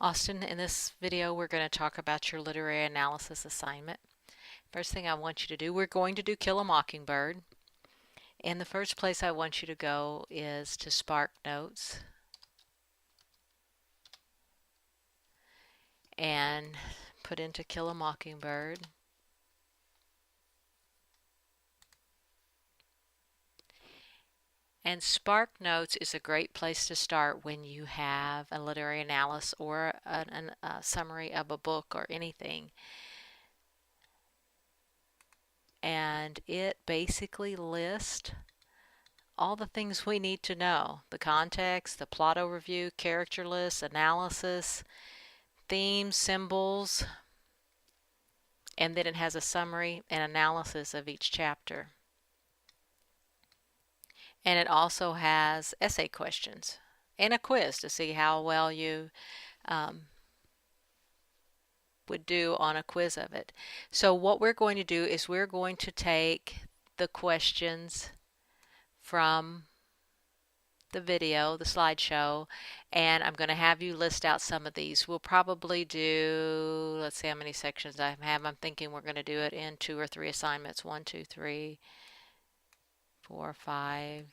Austin, in this video we're going to talk about your literary analysis assignment. First thing I want you to do, we're going to do Kill a Mockingbird. And the first place I want you to go is to Spark Notes and put into Kill a Mockingbird. And Spark Notes is a great place to start when you have a literary analysis or a summary of a book or anything. And it basically lists all the things we need to know: the context, the plot overview, character lists, analysis, themes, symbols, and then it has a summary and analysis of each chapter. And it also has essay questions and a quiz to see how well you would do on a quiz of it. So what we're going to do is we're going to take the questions from the video, the slideshow, and I'm going to have you list out some of these. We'll probably do, let's see how many sections I have. I'm thinking we're going to do it in 2 or 3 assignments. 1, 2, 3, 4, 5,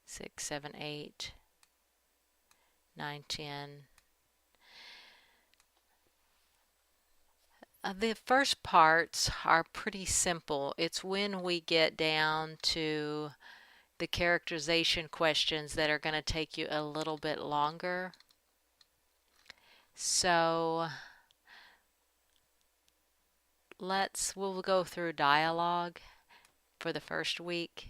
6, 7, 8, 9, 10. The first parts are pretty simple. It's when we get down to the characterization questions that are going to take you a little bit longer. So we'll go through dialogue for the first week,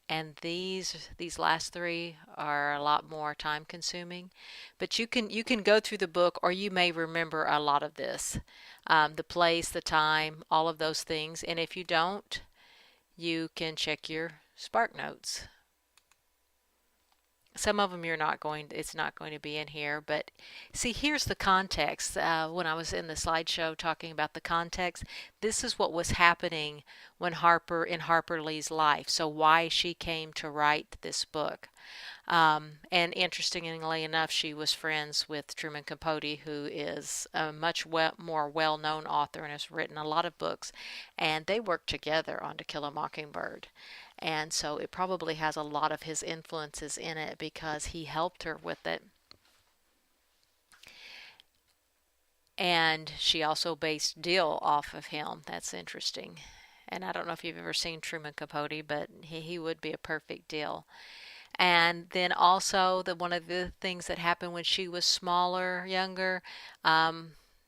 and these last 3 are a lot more time consuming, but you can go through the book, or you may remember a lot of this, the place, the time, all of those things. And if you don't, you can check your Spark Notes. Some of them it's not going to be in here, but see, here's the context. When I was in the slideshow talking about the context, this is what was happening when in Harper Lee's life. So why she came to write this book. And interestingly enough, she was friends with Truman Capote, who is a much more well-known author and has written a lot of books, and they worked together on To Kill a Mockingbird. And so it probably has a lot of his influences in it because he helped her with it. And she also based Dill off of him. That's interesting. And I don't know if you've ever seen Truman Capote, but he would be a perfect Dill. And then also one of the things that happened when she was younger,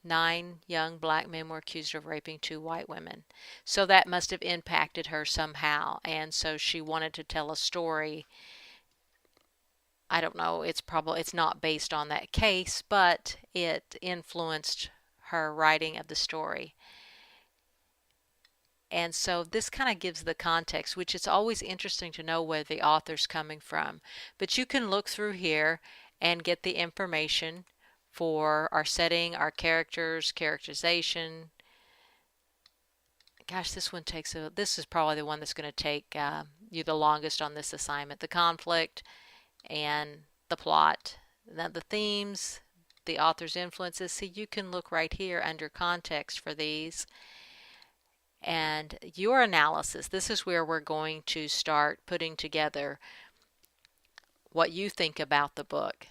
9 young black men were accused of raping 2 white women. So that must have impacted her somehow. And so she wanted to tell a story. I don't know, it's not based on that case, but it influenced her writing of the story. And so this kind of gives the context, which it's always interesting to know where the author's coming from. But you can look through here and get the information for our setting, our characters, characterization. Gosh, this is probably the one that's going to take you the longest on this assignment. The conflict and the plot. Now the themes, the author's influences. See, you can look right here under context for these. And your analysis, this is where we're going to start putting together what you think about the book.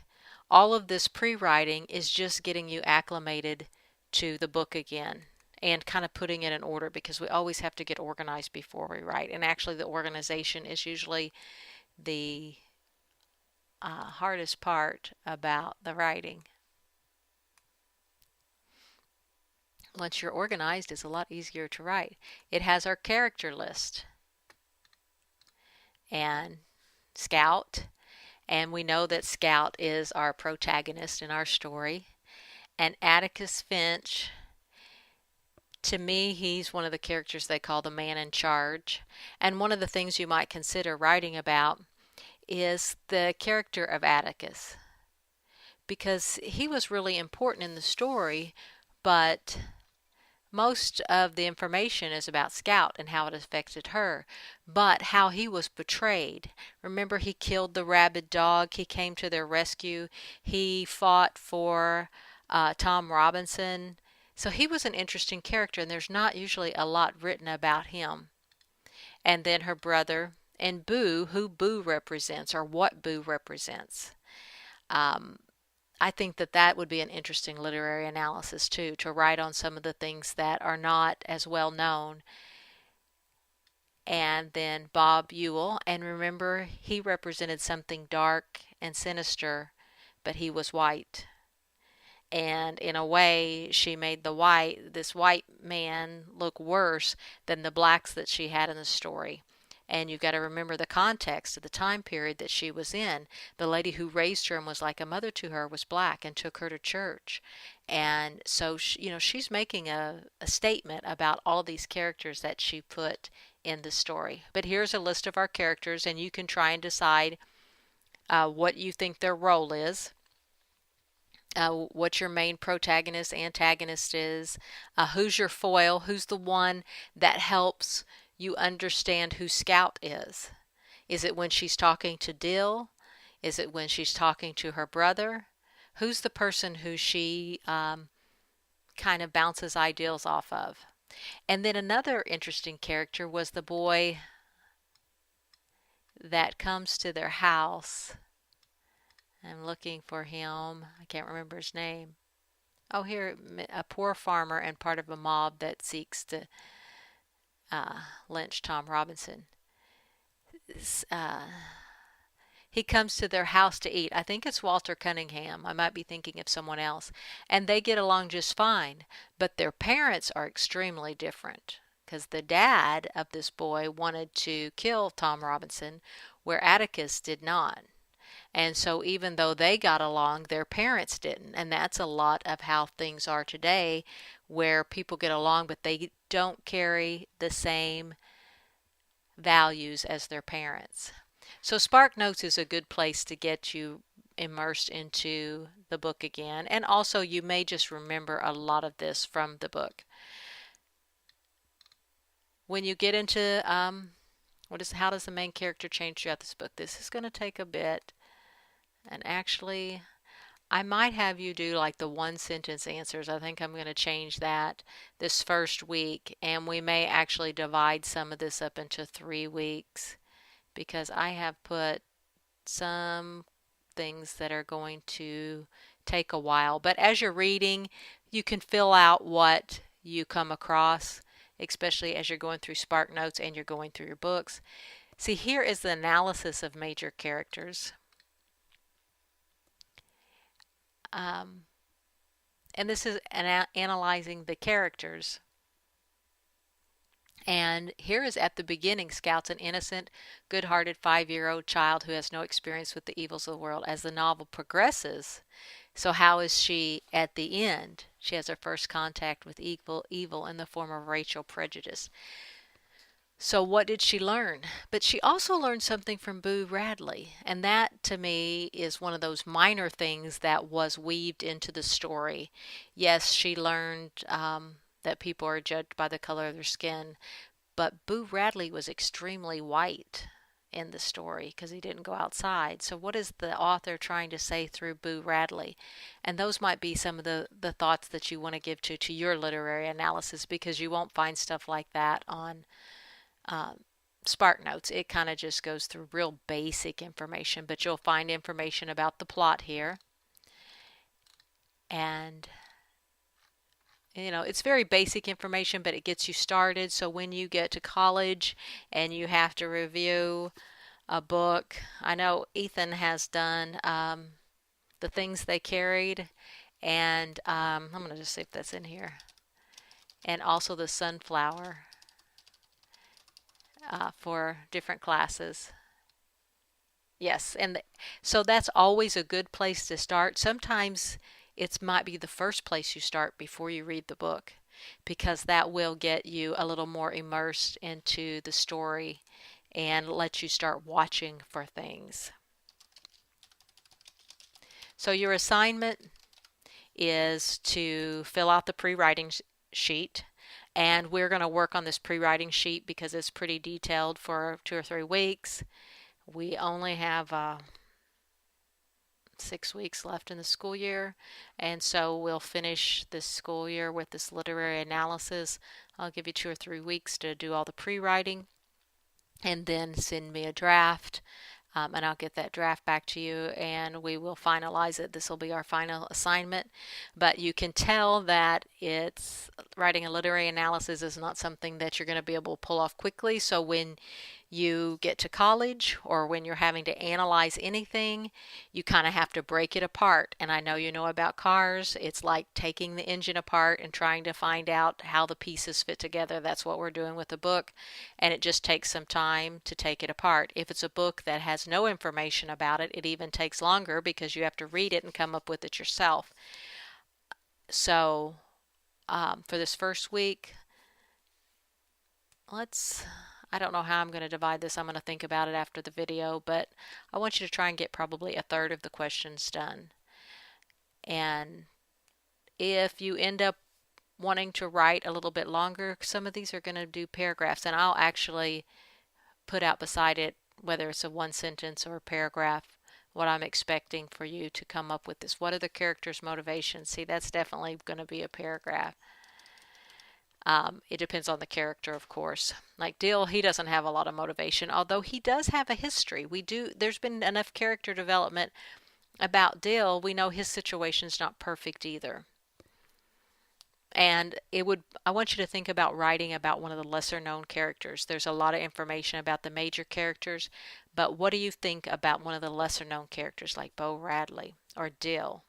All of this pre-writing is just getting you acclimated to the book again and kind of putting it in order, because we always have to get organized before we write. And actually the organization is usually the hardest part about the writing. Once you're organized, it's a lot easier to write. It has our character list and Scout, and we know that Scout is our protagonist in our story. And Atticus Finch, to me, he's one of the characters they call the man in charge. And one of the things you might consider writing about is the character of Atticus, because he was really important in the story, but most of the information is about Scout and how it affected her, but how he was betrayed. Remember, he killed the rabid dog. He came to their rescue. He fought for Tom Robinson. So he was an interesting character, and there's not usually a lot written about him. And then her brother, and Boo, who Boo represents, or what Boo represents. Um, I think that that would be an interesting literary analysis too, to write on some of the things that are not as well known. And then Bob Ewell, and remember, he represented something dark and sinister, but he was white. And in a way, she made this white man look worse than the blacks that she had in the story. And you've got to remember the context of the time period that she was in. The lady who raised her and was like a mother to her was black and took her to church. And so, she's making a statement about all these characters that she put in the story. But here's a list of our characters, and you can try and decide what you think their role is. What your main protagonist, antagonist is, who's your foil, who's the one that helps you understand who Scout is. Is it when she's talking to Dill? Is it when she's talking to her brother? Who's the person who she kind of bounces ideals off of? And then another interesting character was the boy that comes to their house. I'm looking for him. I can't remember his name. Oh, here, a poor farmer and part of a mob that seeks to lynch Tom Robinson. He comes to their house to eat. I think it's Walter Cunningham. I might be thinking of someone else. And they get along just fine. But their parents are extremely different. Because the dad of this boy wanted to kill Tom Robinson, where Atticus did not. And so even though they got along, their parents didn't. And that's a lot of how things are today, where people get along, but they don't carry the same values as their parents. So SparkNotes is a good place to get you immersed into the book again. And also you may just remember a lot of this from the book. When you get into how does the main character change throughout this book? This is going to take a bit. And actually, I might have you do like the one sentence answers. I think I'm going to change that this first week. And we may actually divide some of this up into 3 weeks, because I have put some things that are going to take a while. But as you're reading, you can fill out what you come across, especially as you're going through SparkNotes and you're going through your books. See, here is the analysis of major characters. And this is analyzing the characters. And here is at the beginning, Scout's an innocent, good-hearted 5-year-old child who has no experience with the evils of the world. As the novel progresses, so how is she at the end? She has her first contact with evil in the form of racial prejudice. So what did she learn? But she also learned something from Boo Radley, and that to me is one of those minor things that was weaved into the story. Yes, she learned that people are judged by the color of their skin, but Boo Radley was extremely white in the story because he didn't go outside. So what is the author trying to say through Boo Radley? And those might be some of the thoughts that you want to give to your literary analysis, because you won't find stuff like that on SparkNotes. It kind of just goes through real basic information, but you'll find information about the plot here. And it's very basic information, but it gets you started. So when you get to college and you have to review a book, I know Ethan has done The Things They Carried, and I'm going to just see if that's in here, and also The Sunflower. For different classes. Yes, and so that's always a good place to start. Sometimes it might be the first place you start before you read the book, because that will get you a little more immersed into the story and let you start watching for things. So your assignment is to fill out the pre-writing sheet. And we're going to work on this pre-writing sheet because it's pretty detailed for 2 or 3 weeks. We only have 6 weeks left in the school year, and so we'll finish this school year with this literary analysis. I'll give you 2 or 3 weeks to do all the pre-writing and then send me a draft, and I'll get that draft back to you and we will finalize it. This will be our final assignment, but you can tell that it's writing a literary analysis is not something that you're going to be able to pull off quickly. So when you get to college or when you're having to analyze anything, you kind of have to break it apart. And I know you know about cars. It's like taking the engine apart and trying to find out how the pieces fit together. That's what we're doing with the book. And it just takes some time to take it apart. If it's a book that has no information about it, it even takes longer because you have to read it and come up with it yourself. So for this first week, I don't know how I'm going to divide this. I'm going to think about it after the video, but I want you to try and get probably a third of the questions done. And if you end up wanting to write a little bit longer, some of these are going to do paragraphs, and I'll actually put out beside it, whether it's a one sentence or a paragraph, what I'm expecting for you to come up with this. What are the characters' motivations? See, that's definitely going to be a paragraph. It depends on the character, of course. Like Dill, he doesn't have a lot of motivation, although he does have a history. There's been enough character development about Dill. We know his situation's not perfect either. And I want you to think about writing about one of the lesser known characters. There's a lot of information about the major characters, but what do you think about one of the lesser known characters like Bo Radley or Dill?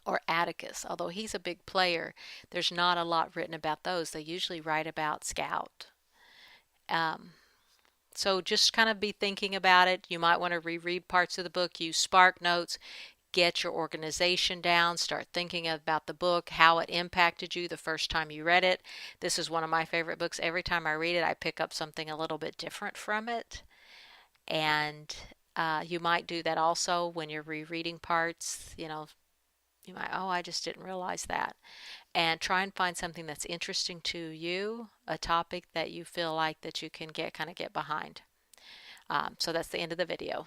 Or Atticus, although he's a big player, there's not a lot written about those. They usually write about Scout. So just kind of be thinking about it. You might want to reread parts of the book, use Spark Notes, get your organization down, start thinking about the book, how it impacted you the first time you read it. This is one of my favorite books. Every time I read it, I pick up something a little bit different from it. And you might do that also when you're rereading parts, you might, oh, I just didn't realize that. And try and find something that's interesting to you, a topic that you feel like that you can get behind. So that's the end of the video.